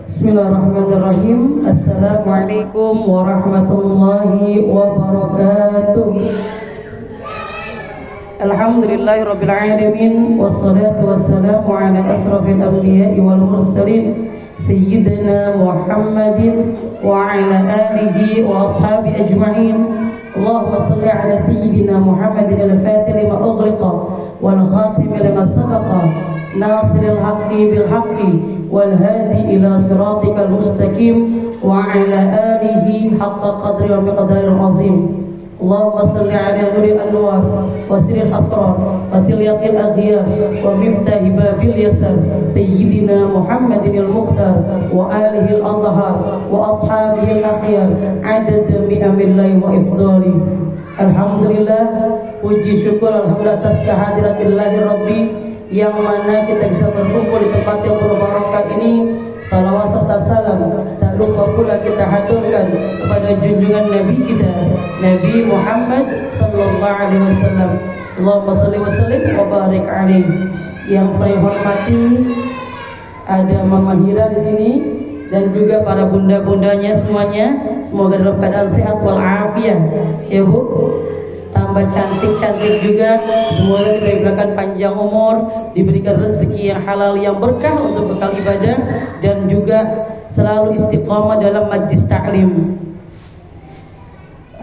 Bismillahirrahmanirrahim. Assalamualaikum warahmatullahi wabarakatuh. Alhamdulillahirabbil alamin wassalatu wassalamu ala asrofil anbiya'i wal mursalin sayyidina Muhammadin wa ala alihi wa ashabihi ajma'in. Allahumma shalli ala sayyidina Muhammadin al-fatih lima ughliqa wal khatim lima sabaqa nasiril haqqi bil haqqi wal hadi ila siratikal mustaqim wa ala alihi haqqa qadri wa miqdaril azim. Allahumma salli ala nuril anwar wa sirril asrar wa tilyaqil aghyar wa miftahi babil yasar sayyidina Muhammadin al-mukhtar wa alihi al-adhar wa ashabihi al-akhyar adad mi'amillahi wa ifdali. Alhamdulillah, puji syukur alhamdulillah atas kehadiratillahir rabbi yang mana kita bisa berkumpul di tempat yang berbarakah ini. Salawat serta salam tak lupa pula kita haturkan kepada junjungan Nabi kita, Nabi Muhammad sallallahu alaihi wasallam. Allahumma shalli wa sallim wa barik alaihi. Yang saya hormati ada Mama Hira di sini dan juga para bunda-bundanya semuanya. Semoga dalam keadaan sehat wal afiat ya Bu. Tambah cantik-cantik juga. Semoga kita diberikan panjang umur, diberikan rezeki yang halal yang berkah untuk bekal ibadah, dan juga selalu istiqamah dalam majlis taklim.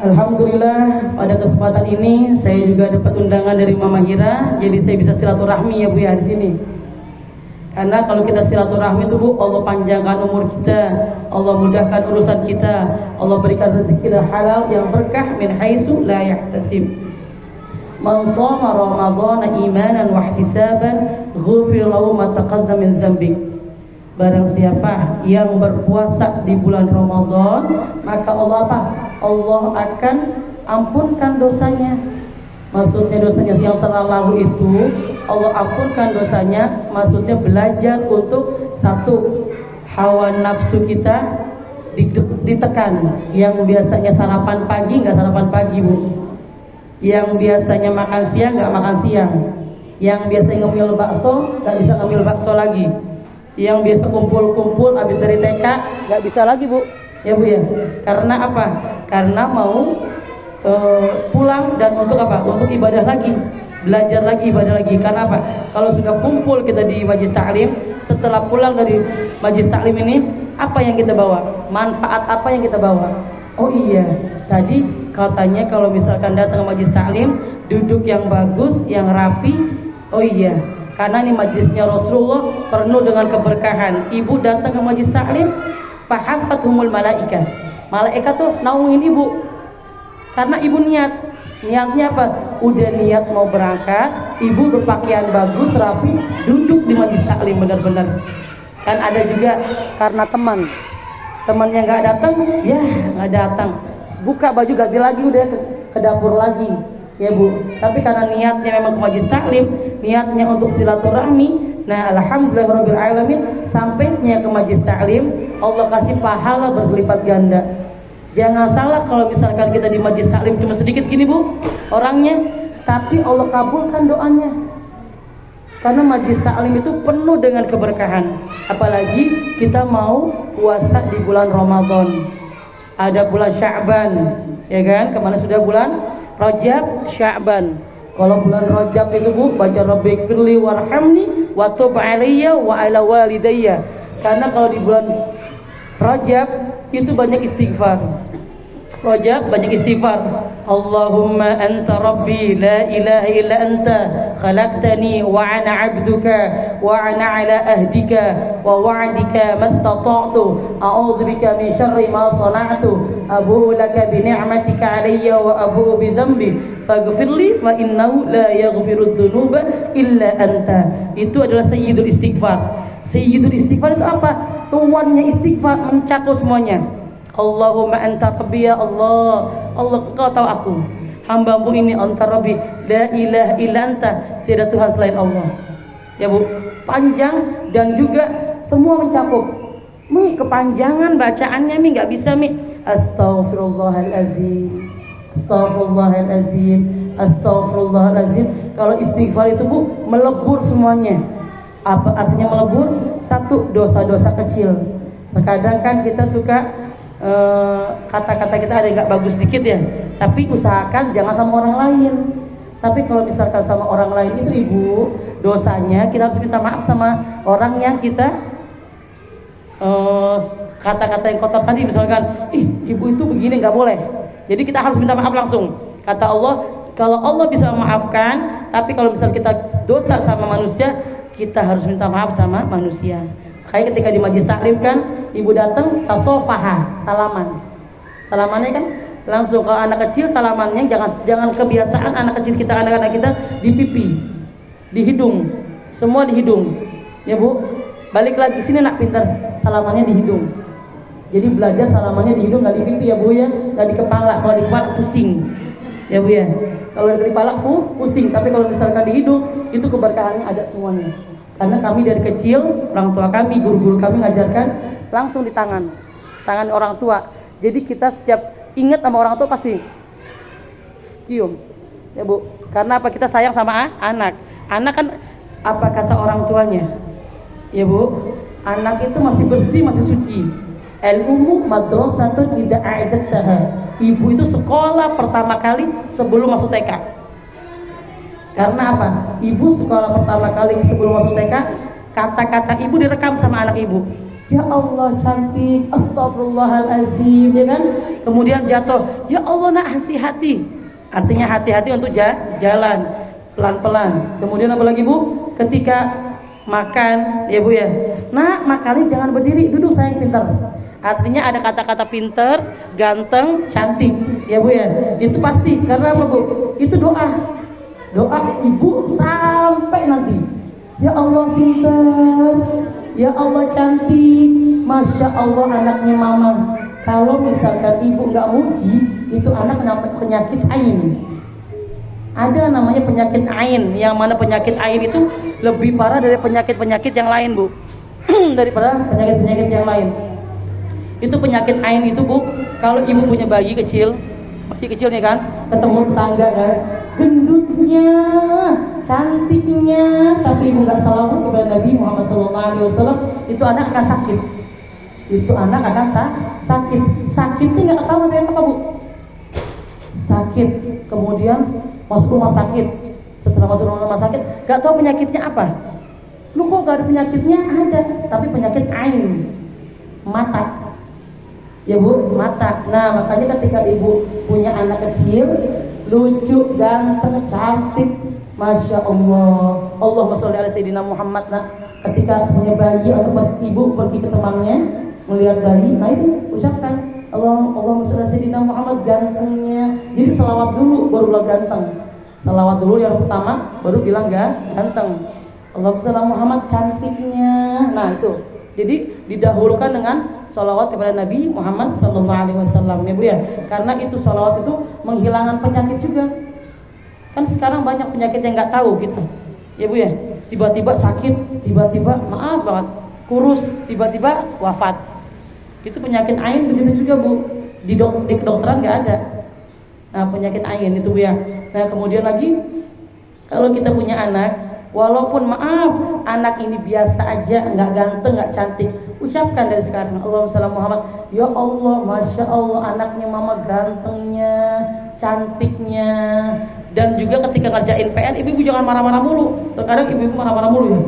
Alhamdulillah pada kesempatan ini saya juga dapat undangan dari Mama Hira, jadi saya bisa silaturahmi ya Bu ya di sini. Karena kalau kita silaturahmi itu Bu, Allah panjangkan umur kita, Allah mudahkan urusan kita, Allah berikan rezeki kita halal yang berkah min haitsu la yahtasib. Man shoma ramadhana imanan wa ihtisaban ghufira lahu ma taqaddama min dzambi. Barang siapa yang berpuasa di bulan Ramadan, maka Allah apa? Allah akan ampunkan dosanya. Maksudnya dosanya yang telah lalu itu Allah ampunkan dosanya. Maksudnya belajar untuk satu, hawa nafsu kita ditekan. Yang biasanya sarapan pagi nggak sarapan pagi Bu, yang biasanya makan siang nggak makan siang, yang biasanya ngemil bakso nggak bisa ngemil bakso lagi, yang biasa kumpul-kumpul habis dari TK nggak bisa lagi Bu ya Bu ya. Karena apa? Karena mau pulang dan untuk apa? Untuk ibadah lagi, belajar lagi, ibadah lagi. Karena apa? Kalau sudah kumpul kita di majlis taklim, setelah pulang dari majlis taklim ini, apa yang kita bawa? Manfaat apa yang kita bawa? Oh iya, tadi katanya kalau misalkan datang ke majlis taklim, duduk yang bagus, yang rapi. Oh iya, karena ini majlisnya Rasulullah penuh dengan keberkahan. Ibu datang ke majlis taklim, fahafathumul malaika. Malaikat tuh naungin ibu. Karena ibu niatnya apa? Udah niat mau berangkat, ibu berpakaian bagus, rapi, duduk di majlis taklim benar-benar. Kan ada juga karena temannya nggak datang, ya nggak datang. Buka baju ganti lagi udah ke dapur lagi, ya Bu. Tapi karena niatnya memang ke majlis taklim, niatnya untuk silaturahmi. Nah, alhamdulillahirabbil alamin, sampainya ke majlis taklim, Allah kasih pahala berlipat ganda. Jangan salah kalau misalkan kita di majlis taklim cuma sedikit gini Bu orangnya, tapi Allah kabulkan doanya. Karena majlis taklim itu penuh dengan keberkahan. Apalagi kita mau puasa di bulan Ramadan. Ada bulan Sya'ban, ya kan? Kemana sudah bulan Rajab, Sya'ban. Kalau bulan Rajab itu Bu baca Rabbighfirli warhamni wa tub 'alayya wa 'ala walidayya. Karena kalau di bulan Rajab itu banyak istighfar. Rajab banyak istighfar. Allahumma anta rabbi la ilaha illa anta khalaqtani wa ana 'abduka wa ana 'ala ahdika wa wa'dika mastata'tu a'udzu bika min syarri ma sana'tu abu'u laka bi ni'matika 'alayya wa abu'u bi dhanbi faghfirli fa innahu la yaghfiru dzunuba illa anta. Itu adalah sayyidul istighfar. Sayyidul istighfar itu apa? Tuannya istighfar, mencakup semuanya. Allahumma anta rabbi, ya Allah, Allah Engkau tahu aku, hambamu ini anta rabbi, la ilaha illa anta, tidak Tuhan selain Allah. Ya Bu, panjang dan juga semua mencakup. Mi kepanjangan bacaannya Mi nggak bisa Mi. Astaghfirullahalazim, astaghfirullahalazim, astaghfirullahalazim. Kalau istighfar itu Bu melebur semuanya. Apa artinya melebur? Satu, dosa-dosa kecil. Terkadang kan kita suka kata-kata kita ada yang nggak bagus sedikit ya, tapi usahakan jangan sama orang lain. Tapi kalau misalkan sama orang lain itu ibu, dosanya kita harus minta maaf sama orang yang kita kata-kata yang kotor tadi, misalkan ibu itu begini, nggak boleh. Jadi kita harus minta maaf langsung. Kata Allah, kalau Allah bisa memaafkan, tapi kalau misal kita dosa sama manusia, kita harus minta maaf sama manusia. Kayak ketika di majlis taklim kan, ibu datang tasofaha, salamannya kan langsung. Kalau anak kecil salamannya jangan kebiasaan anak kecil kita, anak-anak kita di pipi, di hidung, semua di hidung ya bu. Balik lagi sini nak, pintar salamannya di hidung. Jadi belajar salamannya di hidung, nggak di pipi ya bu ya, nggak di kepala. Kalau di kepala pusing ya bu ya, kalau dari kepala pusing. Tapi kalau misalkan di hidung, itu keberkahannya ada semuanya. Karena kami dari kecil, orang tua kami, guru-guru kami ngajarkan langsung di tangan orang tua. Jadi kita setiap ingat sama orang tua pasti cium ya bu. Karena apa? Kita sayang sama anak kan, apa kata orang tuanya ya bu, anak itu masih bersih, masih suci. Al-ummu madrasatun idza a'dadtaha. Ibu itu sekolah pertama kali sebelum masuk TK. Karena apa? Ibu sekolah pertama kali sebelum masuk TK, kata-kata ibu direkam sama anak ibu. Ya Allah cantik, astagfirullahalazim, ya kan? Kemudian jatuh, ya Allah nak hati-hati. Artinya hati-hati untuk jalan pelan-pelan. Kemudian apa lagi bu? Ketika makan, ya bu ya, nak makannya jangan berdiri, duduk sayang, pintar. Artinya ada kata-kata pintar, ganteng, cantik, ya bu ya. Itu pasti. Karena apa bu? Itu doa ibu sampai nanti. Ya Allah pintar, ya Allah cantik, masya Allah anaknya mama. Kalau misalkan ibu nggak muji, itu anak kena penyakit ain. Ada namanya penyakit ain, yang mana penyakit ain itu lebih parah dari penyakit-penyakit yang lain bu. Daripada penyakit-penyakit yang lain. Itu penyakit ain itu bu, kalau ibu punya bayi kecil nih kan, ketemu tetangga kan, gendutnya, cantiknya, tapi ibu nggak salawat kepada Nabi Muhammad SAW, itu anak akan sakit. Sakitnya nggak tahu saya apa bu, sakit. Kemudian masuk rumah sakit. Setelah masuk rumah sakit, nggak tahu penyakitnya apa. Lu kok nggak ada penyakitnya? Ada, tapi penyakit ain, mata. Ya bu, mata. Nah makanya ketika ibu punya anak kecil lucu, ganteng, cantik, masya Allah, Allahumma sholli ala sayyidina Muhammad. Nah ketika punya bayi atau ibu pergi ke temannya melihat bayi, nah itu ucapkan Allahumma sholli ala sayyidina Muhammad, gantengnya. Jadi selawat dulu baru bilang ganteng. Selawat dulu yang pertama baru bilang ganteng. Allahumma sholli ala Muhammad, cantiknya. Nah itu. Jadi didahulukan dengan sholawat kepada Nabi Muhammad SAW ya bu ya. Karena itu sholawat itu menghilangkan penyakit juga. Kan sekarang banyak penyakit yang nggak tahu kita ya bu ya. Tiba-tiba sakit, tiba-tiba maaf banget kurus, tiba-tiba wafat. Itu penyakit ain begitu juga bu. Di kedokteran nggak ada. Nah penyakit ain itu bu ya. Nah kemudian lagi kalau kita punya anak, walaupun maaf anak ini biasa aja, nggak ganteng, nggak cantik, ucapkan dari sekarang Allahumma sholli ala Muhammad, ya Allah masya Allah anaknya mama gantengnya, cantiknya. Dan juga ketika ngerjain PR, ibu jangan marah-marah mulu. Terkadang ibu marah-marah mulu ya,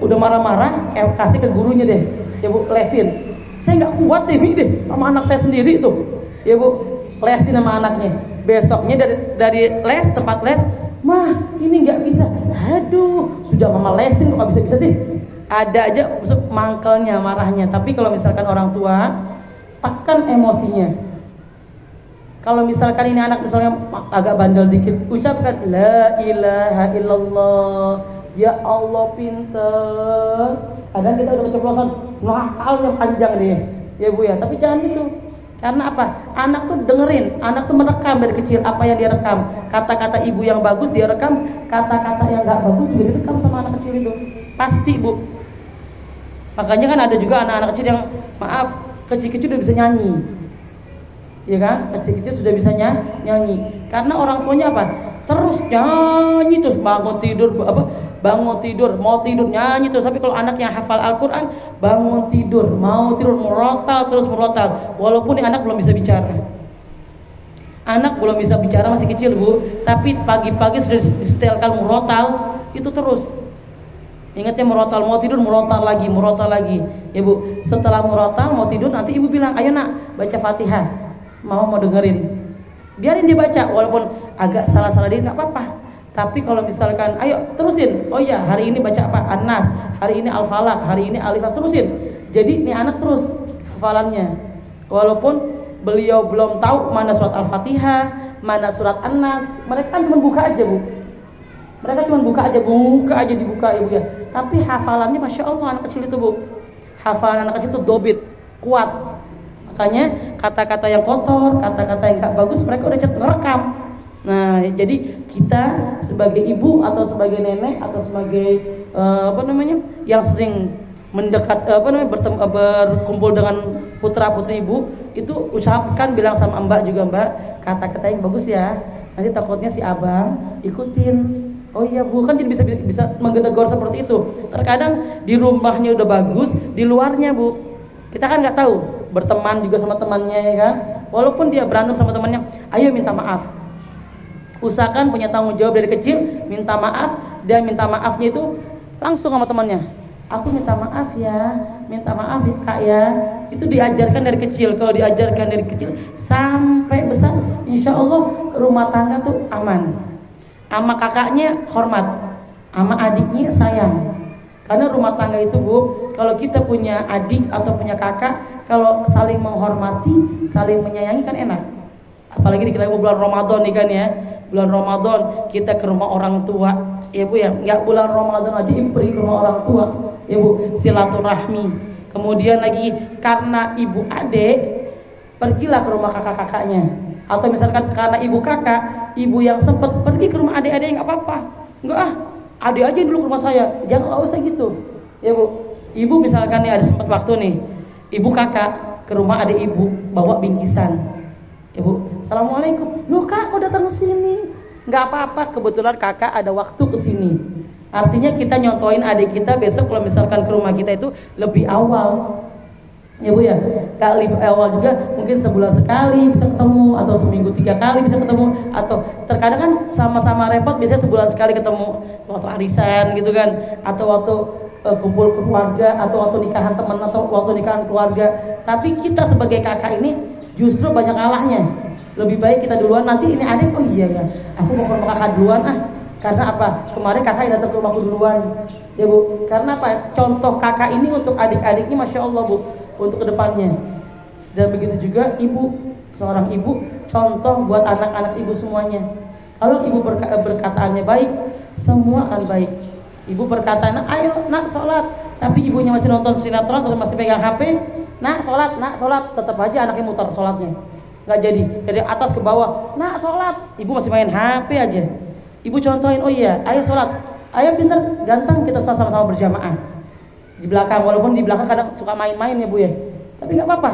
udah marah-marah kasih ke gurunya deh ya bu, lesin. Saya nggak kuat deh sama anak saya sendiri tuh ya bu, lesin sama anaknya. Besoknya dari les, tempat les, mah ini nggak bisa, aduh sudah mama lesin kok nggak bisa sih. Ada aja mangkelnya, marahnya. Tapi kalau misalkan orang tua, tekan emosinya. Kalau misalkan ini anak misalnya agak bandel dikit, ucapkan la ilaha illallah, ya Allah pinter. Kadang kita udah keceplosan, nakalnya panjang nih ya bu ya. Tapi jangan gitu. Karena apa? Anak tuh dengerin, anak tuh merekam dari kecil apa yang dia rekam. Kata-kata ibu yang bagus dia rekam, kata-kata yang nggak bagus juga direkam sama anak kecil itu. Pasti bu. Makanya kan ada juga anak-anak kecil yang maaf kecil-kecil udah bisa nyanyi, ya kan? Kecil-kecil sudah bisa nyanyi. Karena orang tuanya apa? Terus nyanyi terus bangun tidur bangun tidur, mau tidur nyanyi terus. Tapi kalau anak yang hafal Al-Quran, bangun tidur, mau tidur merotal terus merotal, walaupun anak belum bisa bicara. Anak belum bisa bicara, masih kecil Bu, tapi pagi-pagi sudah disetelkan merotal, itu terus. Ingatnya merotal, mau tidur merotal lagi ya Bu. Setelah merotal mau tidur, nanti ibu bilang, ayo nak baca Fatihah, mau dengerin, biarin dia baca, walaupun agak salah-salah dia nggak apa-apa. Tapi kalau misalkan ayo terusin, oh ya hari ini baca apa, An-Nas, hari ini Al-Falaq, hari ini Al-Ikhlas, terusin. Jadi ini anak terus hafalannya, walaupun beliau belum tahu mana surat Al-Fatihah, mana surat An-Nas. Mereka kan cuma buka aja Bu, mereka cuma buka aja dibuka ibu ya. Tapi hafalannya Masya Allah anak kecil itu Bu, hafalan anak kecil itu dobit, kuat. Makanya kata-kata yang kotor, kata-kata yang gak bagus mereka udah ngerekam. Nah jadi kita sebagai ibu atau sebagai nenek atau sebagai yang sering mendekat berkumpul dengan putra putri ibu, itu usahakan bilang sama Mbak juga, Mbak, kata-kata yang bagus ya, nanti takutnya si abang ikutin. Oh iya Bu, kan jadi bisa menggedegor seperti itu. Terkadang di rumahnya udah bagus, di luarnya Bu, kita kan nggak tahu, berteman juga sama temannya ya kan, walaupun dia berantem sama temannya, ayo minta maaf. Usahakan punya tanggung jawab dari kecil, minta maaf, dan minta maafnya itu langsung sama temannya. Aku minta maaf ya Kak ya. Itu diajarkan dari kecil. Kalau diajarkan dari kecil sampai besar, insya Allah rumah tangga tuh aman. Sama kakaknya hormat, sama adiknya sayang. Karena rumah tangga itu Bu, kalau kita punya adik atau punya kakak, kalau saling menghormati, saling menyayangi kan enak. Apalagi kita bulan Ramadan nih kan ya, bulan Ramadan kita ke rumah orang tua ya Bu ya, nggak bulan Ramadan aja ibu pergi ke rumah orang tua ya Bu, silaturahmi. Kemudian lagi karena ibu adik, pergilah ke rumah kakak-kakaknya. Atau misalkan karena ibu kakak, ibu yang sempat pergi ke rumah adik-adik, nggak apa-apa. Enggak adik aja dulu ke rumah saya, jangan, nggak usah gitu ya Bu. Ibu misalkan nih ada sempat waktu nih, ibu kakak ke rumah adik ibu bawa bingkisan ya Bu, assalamualaikum, loh kak kok datang ke sini? Nggak apa-apa, kebetulan kakak ada waktu ke sini. Artinya kita nyontoin adik kita besok kalau misalkan ke rumah kita itu lebih awal ya Bu ya. Kali awal juga mungkin sebulan sekali bisa ketemu, atau seminggu 3 kali bisa ketemu, atau terkadang kan sama-sama repot biasanya sebulan sekali ketemu, waktu arisan gitu kan, atau waktu kumpul keluarga, atau waktu nikahan teman, atau waktu nikahan keluarga. Tapi kita sebagai kakak ini justru banyak kalahnya. Lebih baik kita duluan, nanti ini adik, oh iya ya aku mau ke rumah kakak duluan karena apa, kemarin kakak yang datang ke rumahku duluan ya Bu. Karena apa, contoh kakak ini untuk adik-adiknya Masya Allah Bu, untuk kedepannya. Dan begitu juga ibu, seorang ibu contoh buat anak-anak ibu semuanya. Kalau ibu berkataannya baik, semua akan baik. Ibu berkata, ayo nak sholat, tapi ibunya masih nonton sinetron atau masih pegang HP, nak sholat, tetap aja anaknya muter sholatnya, nggak jadi. Dari atas ke bawah, nak sholat, ibu masih main HP aja. Ibu contohin, oh iya, ayo sholat, ayo pintar, ganteng, kita sama-sama berjamaah di belakang. Walaupun di belakang kadang suka main-main ya Bu ya, tapi nggak apa-apa.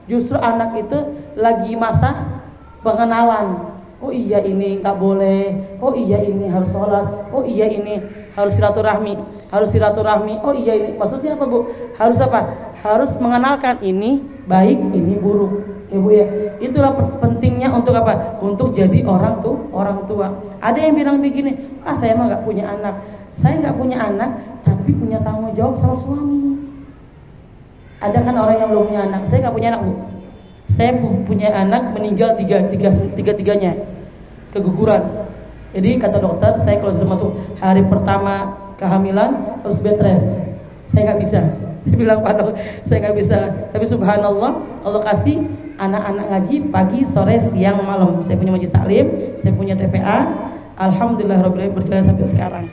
Justru anak itu lagi masa pengenalan. Oh iya ini nggak boleh, oh iya ini harus sholat, oh iya ini harus silaturahmi. Oh iya ini maksudnya apa Bu? Harus apa? Harus mengenalkan ini baik, ini buruk ya Bu ya. Itulah pentingnya untuk apa? Untuk jadi orang tua. Ada yang bilang begini, saya emang nggak punya anak. Saya nggak punya anak, tapi punya tanggung jawab sama suami. Ada kan orang yang belum punya anak. Saya nggak punya anak Bu. Saya punya anak meninggal tiga-tiganya keguguran. Jadi kata dokter, saya kalau sudah masuk hari pertama kehamilan harus bed rest. Saya nggak bisa. Dia bilang padahal saya nggak bisa. Tapi subhanallah, Allah kasih anak-anak ngaji pagi, sore, siang, malam. Saya punya majelis taklim, saya punya TPA. Alhamdulillah Rabbil berjalan sampai sekarang.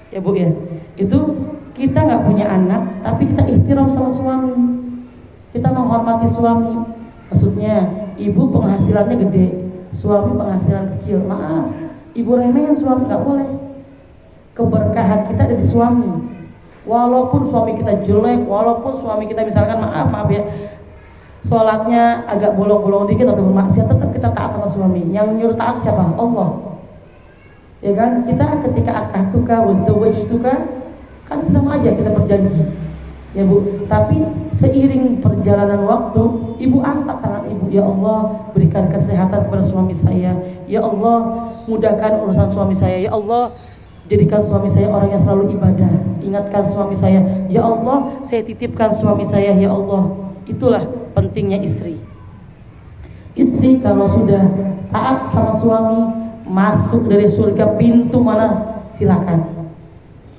Ya Bu ya. Itu kita nggak punya anak, tapi kita ihtiram sama suami. Kita menghormati suami. Maksudnya ibu penghasilannya gede, suami penghasilan kecil. Maaf, ibu remehin suami, nggak boleh. Keberkahan kita ada di suami. Walaupun suami kita jelek, walaupun suami kita misalkan maaf ya, sholatnya agak bolong-bolong dikit atau bermaksiat, tetap kita taat sama suami. Yang nyuruh taat siapa? Allah. Ya kan, kita ketika akatuka wa zawajtuka kan itu sama aja kita berjanji. Ya Bu, tapi seiring perjalanan waktu, Ibu angkat tangan Ibu, ya Allah berikan kesehatan kepada suami saya, ya Allah mudahkan urusan suami saya, ya Allah jadikan suami saya orang yang selalu ibadah, ingatkan suami saya, ya Allah saya titipkan suami saya, ya Allah. Itulah pentingnya istri. Istri kalau sudah taat sama suami, masuk dari surga pintu mana silakan.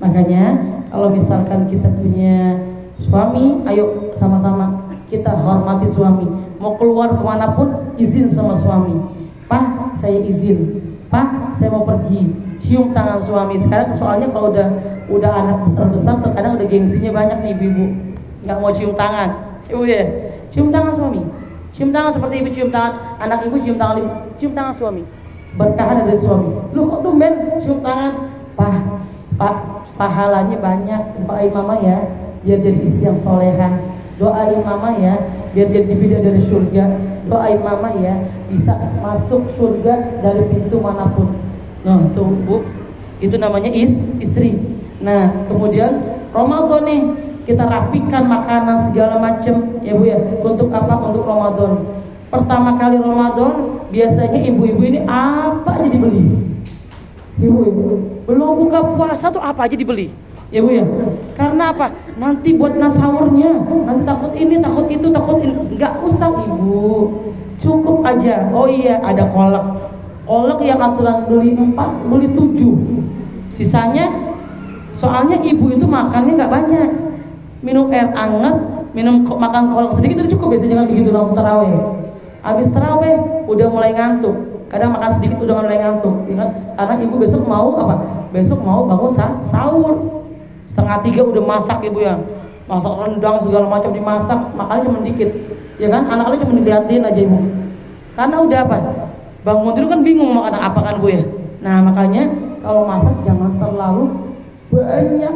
Makanya kalau misalkan kita punya suami, ayo sama-sama kita hormati suami. Mau keluar kemanapun izin sama suami. Pak, saya izin. Pak, saya mau pergi. Cium tangan suami. Sekarang soalnya kalau udah anak besar-besar, terkadang udah gengsinya banyak nih ibu-ibu, nggak mau cium tangan. Ibu ya, cium tangan suami. Cium tangan seperti ibu cium tangan anak ibu, cium tangan suami. Berkahan dari suami. Lu kok tuh men cium tangan? Pak, pahalanya banyak. Doain mama ya, biar jadi istri yang solehah. Doain mama ya, biar jadi bidadari dari surga. Doain mama ya, bisa masuk surga dari pintu manapun. Nah tuh Bu, itu namanya istri. Nah kemudian Ramadan nih, kita rapikan makanan segala macem ya Bu ya. Untuk apa? Untuk Ramadan. Pertama kali Ramadan biasanya ibu-ibu ini apa aja dibeli. Ibu-ibu belum buka puasa tuh apa aja dibeli. Ya Bu ya. Karena apa? Nanti buat sahurnya, nanti takut ini, takut itu, takut ini. Enggak usah Ibu, cukup aja. Oh iya, ada kolak. Kolak yang aturan beli 4, beli 7. Sisanya, soalnya ibu itu makannya nggak banyak. Minum air hangat, makan kolak sedikit itu cukup biasanya kan begitu lalu taraweh. Habis taraweh udah mulai ngantuk. Kadang makan sedikit udah mulai ngantuk, ya kan? Karena ibu besok mau apa? Besok mau bangun sahur. 2:30 udah masak ibu ya. Masak rendang segala macam dimasak, makannya cuma dikit. Ya kan? Anak-anak cuma diliatin aja ibu. Karena udah apa? Bangun dulu kan bingung mau makan apa kan Bu ya. Nah makanya kalau masak jangan terlalu banyak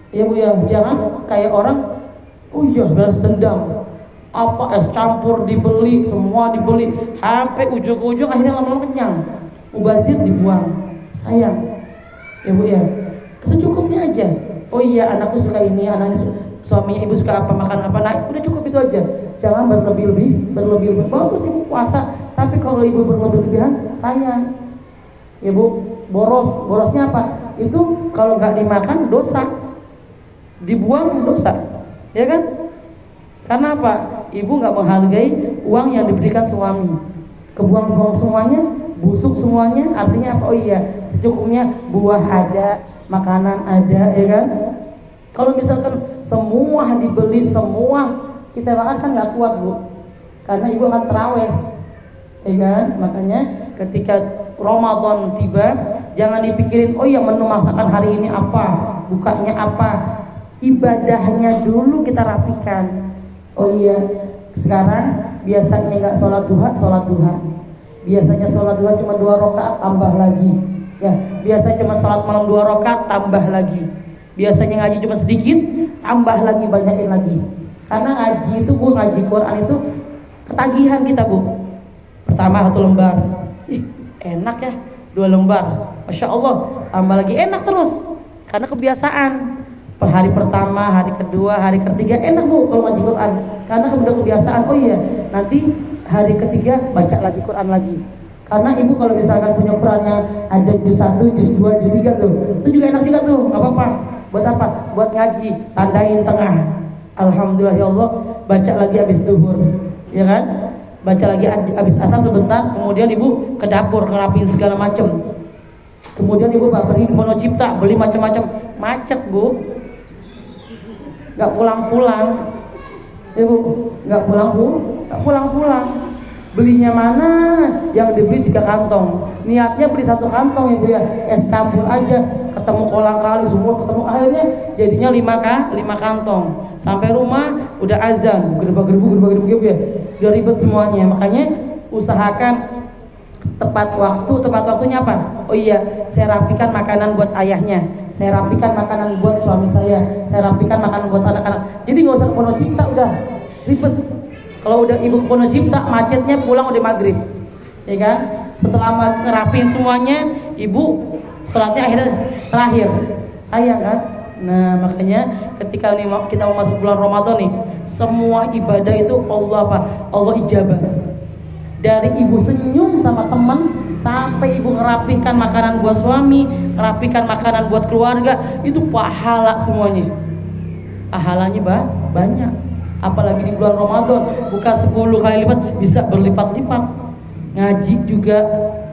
ya Bu ya. Jangan kayak orang oh iya balas dendam, apa es campur dibeli, semua dibeli sampai ujung-ujung akhirnya lama-lama kenyang, mubazir dibuang. Sayang ya Bu ya, secukupnya aja. Oh iya anakku suka ini, anaknya suaminya ibu suka apa, makan apa, nah udah cukup itu aja. Jangan berlebih-lebih. Bagus ibu puasa, tapi kalau ibu berlebih-lebihan sayang ya Bu, borosnya apa? Itu kalau nggak dimakan dosa, dibuang dosa, ya kan? Karena apa? Ibu nggak menghargai uang yang diberikan suami, kebuang-buang semuanya, busuk semuanya. Artinya apa? Oh iya secukupnya, buah ada, makanan ada, ya kan? Kalau misalkan semua dibeli, semua kita makan kan nggak kuat Bu, karena ibu akan terawih, ya kan? Makanya ketika Ramadan tiba, jangan dipikirin oh ya menu masakan hari ini apa, bukanya apa, ibadahnya dulu kita rapikan. Oh iya, sekarang biasanya nggak sholat duha, biasanya sholat duha cuma 2 rakaat tambah lagi, ya biasanya cuma sholat malam 2 rakaat tambah lagi. Biasanya ngaji cuma sedikit, tambah lagi, banyakin lagi. Karena ngaji itu Bu, ngaji Quran itu ketagihan kita Bu. Pertama 1 lembar, enak ya, 2 lembar, Masya Allah, tambah lagi enak terus. Karena kebiasaan. Per hari pertama, hari kedua, hari ketiga enak Bu kalau ngaji Quran. Karena udah kebiasaan. Oh iya, nanti hari ketiga baca lagi Quran lagi. Karena ibu kalau misalkan punya Quran yang ada juz 1, juz 2, juz 3 tuh, itu juga enak juga tuh, nggak apa-apa. Buat apa? Buat ngaji, tandain tengah. Alhamdulillah ya Allah, baca lagi habis duhur, ya kan? Baca lagi habis asar sebentar, kemudian ibu ke dapur ngerapin segala macam. Kemudian ibu pergi ke Monocipta beli macam-macam, macet Bu, nggak pulang-pulang, ibu nggak pulang-pulang. Belinya mana? Yang dibeli 3 kantong. Niatnya beli 1 kantong ibu ya, es campur aja. Ketemu kolang kali semua ketemu, akhirnya jadinya 5 kantong. Sampai rumah udah azan, gerba-gerbu ibu ya. Udah ribet semuanya. Makanya usahakan tepat waktunya apa? Oh iya, saya rapikan makanan buat ayahnya, saya rapikan makanan buat suami saya rapikan makanan buat anak-anak. Jadi nggak usah ke Monocipta, udah ribet. Kalau udah ibu ke Monocipta, macetnya pulang udah maghrib, ya kan? Setelah ngerapin semuanya, ibu sholatnya akhirnya terakhir, sayang kan? Nah makanya ketika kita mau masuk bulan Ramadan nih, semua ibadah itu Allah ijabah. Dari ibu senyum sama teman sampai ibu ngerapihkan makanan buat suami, ngerapihkan makanan buat keluarga, itu pahala semuanya. Pahalanya banyak. Apalagi di bulan Ramadan, bukan 10 kali lipat, bisa berlipat-lipat. Ngaji juga,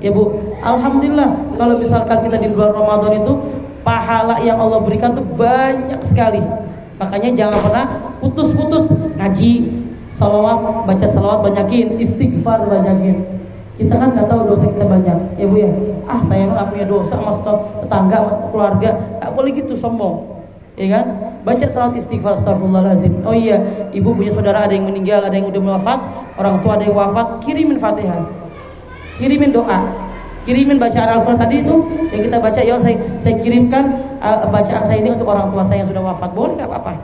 ya Bu. Alhamdulillah kalau misalkan kita di bulan Ramadan itu pahala yang Allah berikan tuh banyak sekali. Makanya jangan pernah putus-putus ngaji, salawat, baca salawat banyakin, istighfar banyakin. Kita kan nggak tahu dosa kita banyak, ya Bu ya. Saya nggak punya dosa sama tetangga, sama keluarga, nggak boleh gitu sombong, ya kan? Baca salawat istighfar, astagfirullahaladzim. Oh iya, ibu punya saudara ada yang meninggal, ada yang udah wafat, orang tua ada yang wafat, kirimin Fatihah, kirimin doa, kirimin bacaan Al-Quran tadi itu yang kita baca. Ya saya kirimkan bacaan saya ini untuk orang tua saya yang sudah wafat, boleh nggak apa-apa?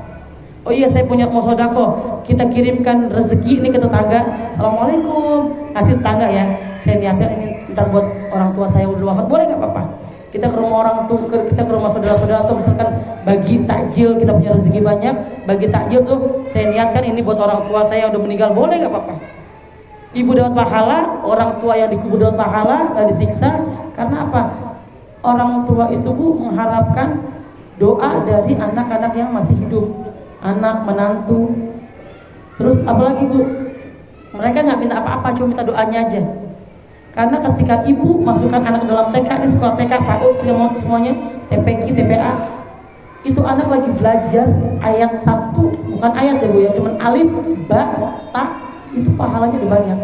Oh iya, saya punya mau sodako, kita kirimkan rezeki ini ke tetangga. Assalamualaikum, ngasih tetangga ya. Saya niatkan ini ntar buat orang tua saya yang udah wafat, boleh nggak apa-apa? Kita ke rumah orang tuh, kita ke rumah saudara-saudara atau misalkan bagi takjil, kita punya rezeki banyak, bagi takjil tuh saya niatkan ini buat orang tua saya yang udah meninggal, boleh nggak apa-apa? Ibu dapat pahala, orang tua yang dikubur dapat pahala, nggak disiksa. Karena apa? Orang tua itu Bu mengharapkan doa dari anak-anak yang masih hidup, anak, menantu. Terus apalagi Bu, mereka nggak minta apa-apa, cuma minta doanya aja. Karena ketika ibu masukkan anak ke dalam TK, ini sekolah TK, PAUD, semuanya, TPQ, TPA, itu anak lagi belajar ayat 1, bukan ayat ya Bu ya, cuman alif, ba, ta, itu pahalanya udah banyak.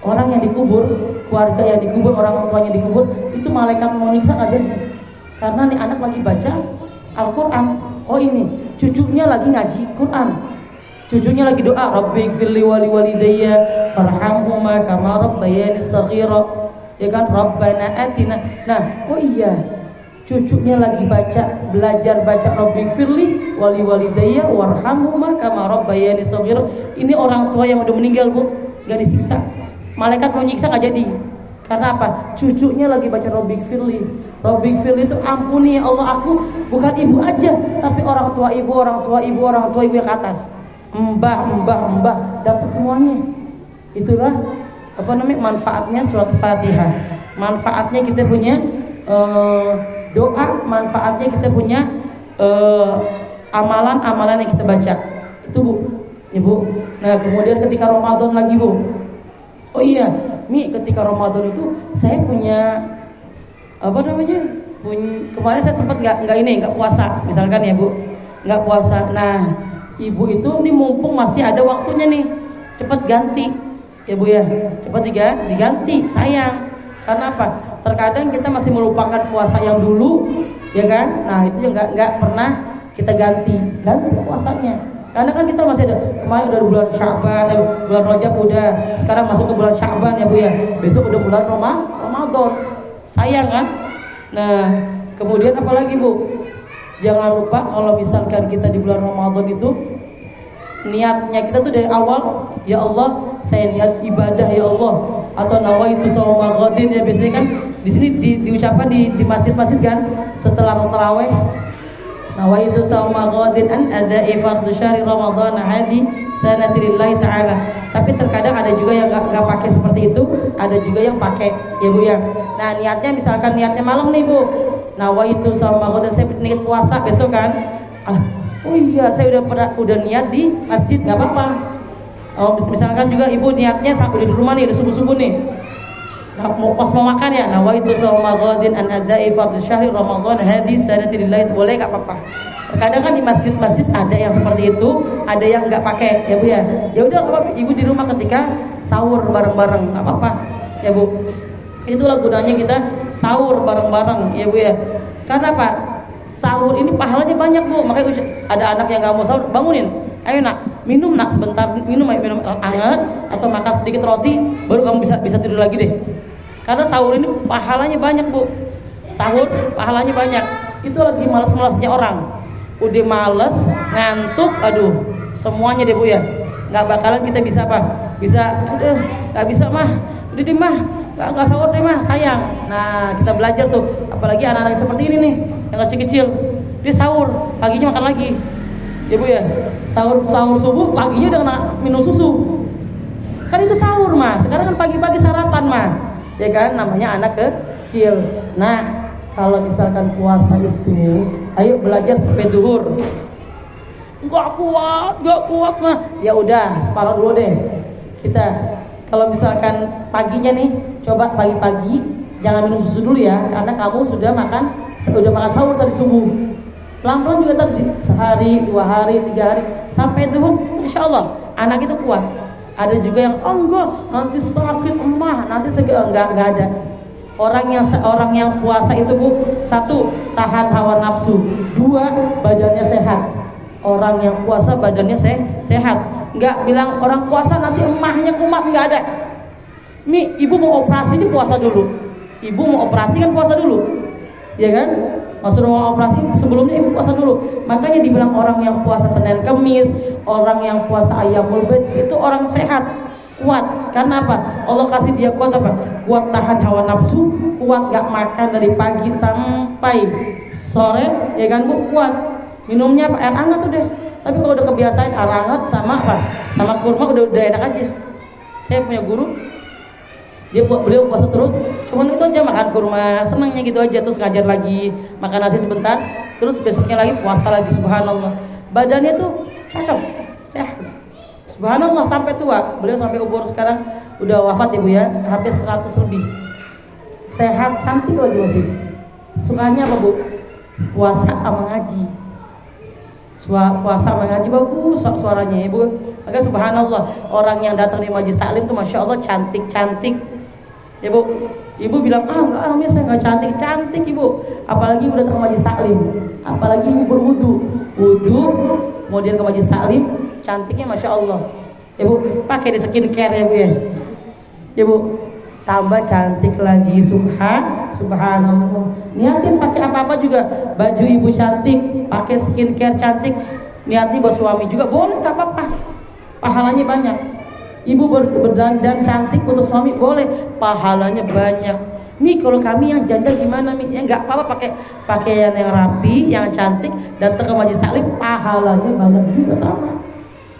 Orang yang dikubur, keluarga yang dikubur, orang tuanya dikubur, itu malaikat mau nyiksa nggak jadi. Karena nih anak lagi baca Al-Quran. Oh ini, cucunya lagi ngaji Quran, cucunya lagi doa, Rabbighfirli wali walidayya warhamhuma kama rabbayani shaghira, ya kan, Rabbana atina. Nah, oh iya, cucunya lagi belajar baca Rabbighfirli wali walidayya warhamhuma kama rabbayani shaghira. Ini orang tua yang udah meninggal Bu, gak disiksa. Malaikat mau nyiksa gak jadi. Karena apa? Cucunya lagi baca Rabbighfirli. Rabbighfirli itu ampuni ya Allah aku, bukan ibu aja, tapi orang tua ibu yang ke atas. Mbah dapat semuanya. Itulah manfaatnya surat Fatihah. Manfaatnya kita punya doa, manfaatnya kita punya amalan-amalan yang kita baca. Itu Bu, ya Bu. Nah kemudian ketika Ramadan lagi Bu. Oh iya, ketika Ramadan itu saya punya kemarin saya sempat nggak puasa, misalkan ya Bu, nggak puasa. Nah ibu itu nih mumpung masih ada waktunya nih, cepat ganti ya Bu ya, cepat diganti, sayang. Karena apa? Terkadang kita masih melupakan puasa yang dulu, ya kan? Nah itu yang nggak pernah kita ganti puasanya. Karena kan kita masih ada, kemarin udah bulan Sya'ban, bulan Rajab udah, sekarang masuk ke bulan Sya'ban ya Bu ya, besok udah bulan Ramadan, sayang kan? Nah kemudian apalagi Bu? Jangan lupa kalau misalkan kita di bulan Ramadan itu niatnya kita tuh dari awal, ya Allah saya niat ibadah ya Allah, atau nawaitu shauma ghadin ya, biasanya kan di sini diucapkan di masjid-masjid kan setelah tarawih, nawaitu shauma ghadin an ada'i fardhu syahri ramadhan hadi sanati lillahi ta'ala. Tapi terkadang ada juga yang nggak pakai seperti itu, ada juga yang pakai ya Bu ya. Nah niatnya misalkan niatnya malam nih Bu, nawaitu shauma ghadin, saya niat puasa besok kan. Oh iya, saya udah niat di masjid, nggak apa-apa. Oh, misalkan juga ibu niatnya udah di rumah nih, udah subuh-subuh nih. Nah, pas mau makan ya, nawaitu shauma ghadin an ada'i fardhu syahri ramadhan hadi sanati lillahi, boleh nggak apa-apa. Terkadang kan di masjid-masjid ada yang seperti itu, ada yang nggak pakai ya Bu ya. Ya udah apa, ibu di rumah ketika sahur bareng-bareng, nggak apa-apa ya Bu. Itulah gunanya kita sahur bareng-bareng ya Bu ya. Karena apa? Sahur ini pahalanya banyak Bu, makanya ada anak yang nggak mau sahur, bangunin, ayo nak, minum nak sebentar, minum hangat atau makan sedikit roti, baru kamu bisa tidur lagi deh. Karena sahur ini pahalanya banyak Bu, sahur pahalanya banyak. Itu lagi malas-malasnya orang, udah males, ngantuk, aduh, semuanya deh Bu ya, nggak bakalan kita bisa apa, nggak bisa mah, Udah deh mah, nggak sahur deh mah, sayang. Nah kita belajar tuh, apalagi anak-anak seperti ini nih, yang kecil-kecil, dia sahur, paginya makan lagi, ya Bu ya. Sahur subuh, paginya udah kena minum susu. Kan itu sahur mah, sekarang kan pagi-pagi sarapan mah, ya kan, namanya anak kecil. Nah kalau misalkan puasa itu, ayo belajar sampai duhur. Nggak kuat mah. Ya udah, separuh dulu deh. Kita kalau misalkan paginya nih, coba pagi-pagi jangan minum susu dulu ya, karena kamu sudah makan sahur tadi subuh. Pelan-pelan juga tadi, sehari, 2 hari, 3 hari, sampai duhur, insya Allah anak itu kuat. Ada juga yang enggak, nanti sakit emah, nanti enggak ada. Orang yang puasa itu Bu, 1 tahan hawa nafsu, 2 badannya sehat. Orang yang puasa badannya sehat. Enggak bilang orang puasa nanti emahnya kumat, enggak ada. Mi, ibu mau operasi ini puasa dulu. Ibu mau operasi kan puasa dulu. Ya kan? Maksud mau operasi sebelumnya ibu puasa dulu. Makanya dibilang orang yang puasa Senin Kamis, orang yang puasa Ayyamul Bid itu orang sehat, kuat. Karena apa? Allah kasih dia kuat apa? Kuat tahan hawa nafsu, kuat gak makan dari pagi sampai sore, ya kan Bu? Kuat. Minumnya apa? Air hangat udah. Tapi kalau udah kebiasaan air hangat sama apa? Sama kurma udah enak aja. Saya punya guru, beliau puasa terus, cuman itu aja makan kurma, senangnya gitu aja, terus ngajar lagi, makan nasi sebentar, terus besoknya lagi puasa lagi. Subhanallah, badannya tuh cakep, sehat. Subhanallah sampai tua. Beliau sampai umur sekarang udah wafat Ibu ya, hampir 100 lebih. Sehat, cantik lagi masih. Sukanya apa Bu? Puasa sama ngaji. Puasa sama ngaji bagus suaranya Ibu. Maka subhanallah, orang yang datang di majelis taklim tuh masya Allah cantik-cantik. Ya Bu, Ibu bilang enggak, namanya saya nggak cantik Ibu. Apalagi udah datang ke majelis taklim, apalagi Ibu berwudu, kemudian ke majelis taklim, cantiknya masya Allah. Ya Bu, pakai di skincare ya Bu ya. Ya Bu, tambah cantik lagi. Subhanallah. Niatin pakai apa-apa juga, baju Ibu cantik, pakai skincare cantik, niatnya buat suami juga boleh, nggak apa-apa, pahalanya banyak. Ibu berdandan cantik untuk suami boleh, pahalanya banyak. Mi, kalau kami yang janda gimana Mi? Ya nggak apa-apa, pakai pakaian yang rapi, yang cantik, datang ke majelis taklim, pahalanya banyak juga sama.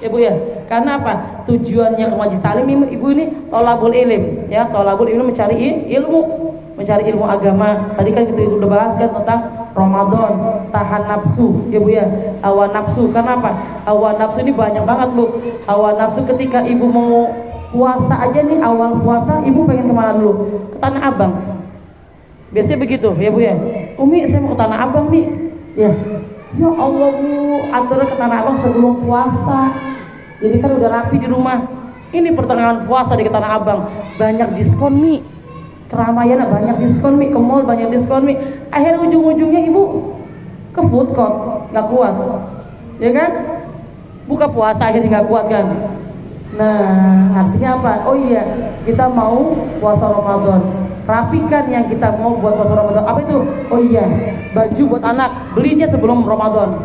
Ya Bu ya, karena apa? Tujuannya ke majelis taklim Ibu ini tolabul ilm, ya, tolabul ilm, mencari ilmu agama. Tadi kan kita udah bahas kan tentang Ramadan, tahan nafsu, ya Bu ya, hawa nafsu. Karena apa? Hawa nafsu ini banyak banget Bu. Hawa nafsu ketika Ibu mau puasa aja nih, awal puasa Ibu pengen kemana dulu? Ke Tanah Abang. Biasanya begitu, ya Bu ya. Umi, saya mau ke Tanah Abang nih. Ya Allah Bu, aturnya ke Tanah Abang sebelum puasa. Jadi kan udah rapi di rumah. Ini pertengahan puasa di Tanah Abang, banyak diskon Mi. Keramaian banyak diskon Mi, ke mall banyak diskon Mi. Akhirnya ujung-ujungnya Ibu ke food court, nggak kuat, ya kan? Buka puasa akhirnya nggak kuat kan? Nah, artinya apa? Oh iya, kita mau puasa Ramadan. Rapikan yang kita mau buat puasa Ramadan. Apa itu? Oh iya, baju buat anak belinya sebelum Ramadan.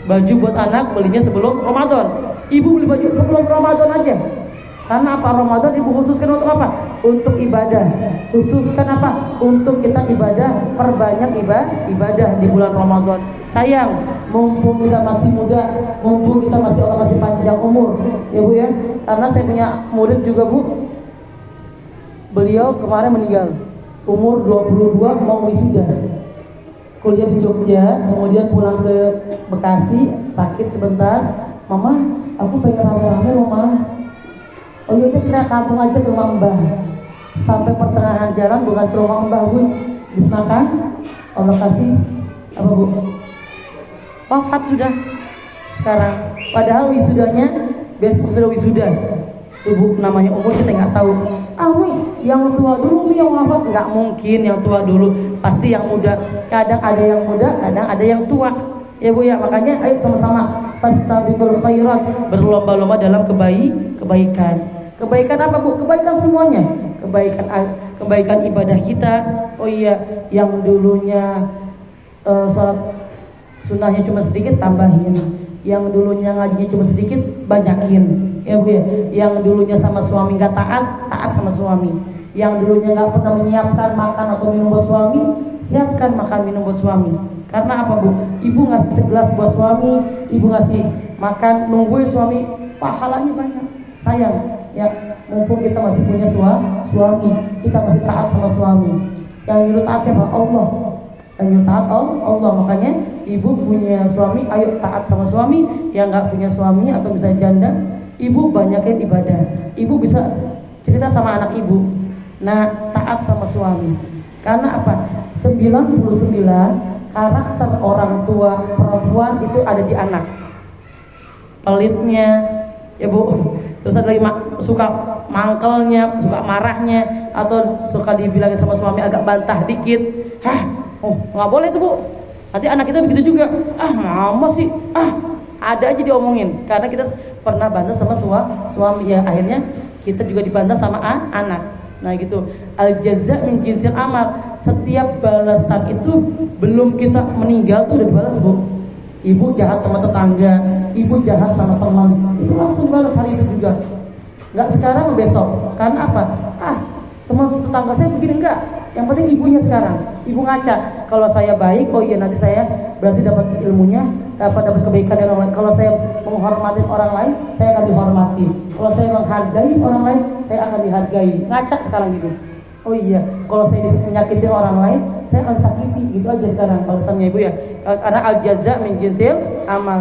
Baju buat anak belinya sebelum Ramadan. Ibu beli baju sebelum Ramadan aja. Karena apa? Ramadan Ibu khususkan untuk apa? Untuk ibadah. Khususkan apa? Untuk kita ibadah, perbanyak ibadah di bulan Ramadan. Sayang, mumpung kita masih muda, mumpung kita masih Allah kasih panjang umur, ya Bu ya. Karena saya punya murid juga Bu. Beliau kemarin meninggal, umur 22, mau wisuda. Kuliah di Jogja, kemudian pulang ke Bekasi, sakit sebentar. Mama, aku pengen rame-rame Mama. Oh iya, kita kampung aja ke rumah Mbah. Sampai pertengahan jalan bukan ke rumah Mbah Bu, habis makan Allah kasih apa Bu? Wafat sudah sekarang. Padahal wisudanya besok sudah wisuda. Ibu namanya umur kita nggak tahu. Mi, yang tua dulu Mi yang wafat, nggak mungkin yang tua dulu, pasti yang muda. Kadang ada yang muda, kadang ada yang tua. Ya Bu ya, makanya ayo sama-sama fastabiqul khairat, berlomba-lomba dalam kebaikan. Kebaikan apa Bu? Kebaikan semuanya. Kebaikan ibadah kita. Oh iya, yang dulunya salat sunnahnya cuma sedikit, tambahin. Yang dulunya ngajinya cuma sedikit, banyakin. ya Bu ya. Yang dulunya sama suami nggak taat, taat sama suami. Yang dulunya nggak pernah menyiapkan makan atau minum buat suami, siapkan makan minum buat suami. Karena apa Bu? Ibu ngasih segelas buat suami, ibu ngasih makan, nungguin suami, pahalanya banyak. Sayang, ya mumpung kita masih punya suami, kita masih taat sama suami. Yang nyuruh taat siapa? Allah. Yang nyuruh taat Allah. Makanya ibu punya suami, ayo taat sama suami. Yang nggak punya suami atau bisa janda, ibu banyakin ibadah. Ibu bisa cerita sama anak ibu. Nah, taat sama suami. Karena apa? 99 karakter orang tua perempuan itu ada di anak. Pelitnya, ya Bu. Terus ada lagi suka mangkelnya, suka marahnya, atau suka dibilangin sama suami agak bantah dikit. Nggak boleh tuh Bu. Nanti anak kita begitu juga. Mama sih, ada aja diomongin. Karena kita pernah bantah sama suami, ya akhirnya kita juga dibantah sama anak. Nah gitu, al jaza min jinsil amal. Setiap balasan itu belum kita meninggal tuh udah dibalas Bu. Ibu jahat sama tetangga, ibu jahat sama teman, itu langsung dibalas hari itu juga. Nggak sekarang besok. Karena apa? Teman tetangga saya begini, enggak. Yang penting ibunya sekarang. Ibu ngaca. Kalau saya baik, oh iya nanti saya berarti dapat ilmunya, dapat kebaikan dari orang lain. Kalau saya menghormati orang lain, saya akan dihormati. Kalau saya menghargai orang lain, saya akan dihargai. Ngaca sekarang gitu. Oh iya, kalau saya menyakiti orang lain, saya akan sakiti. Gitu aja sekarang balasannya Ibu ya. Karena al jaza min jinsil amal.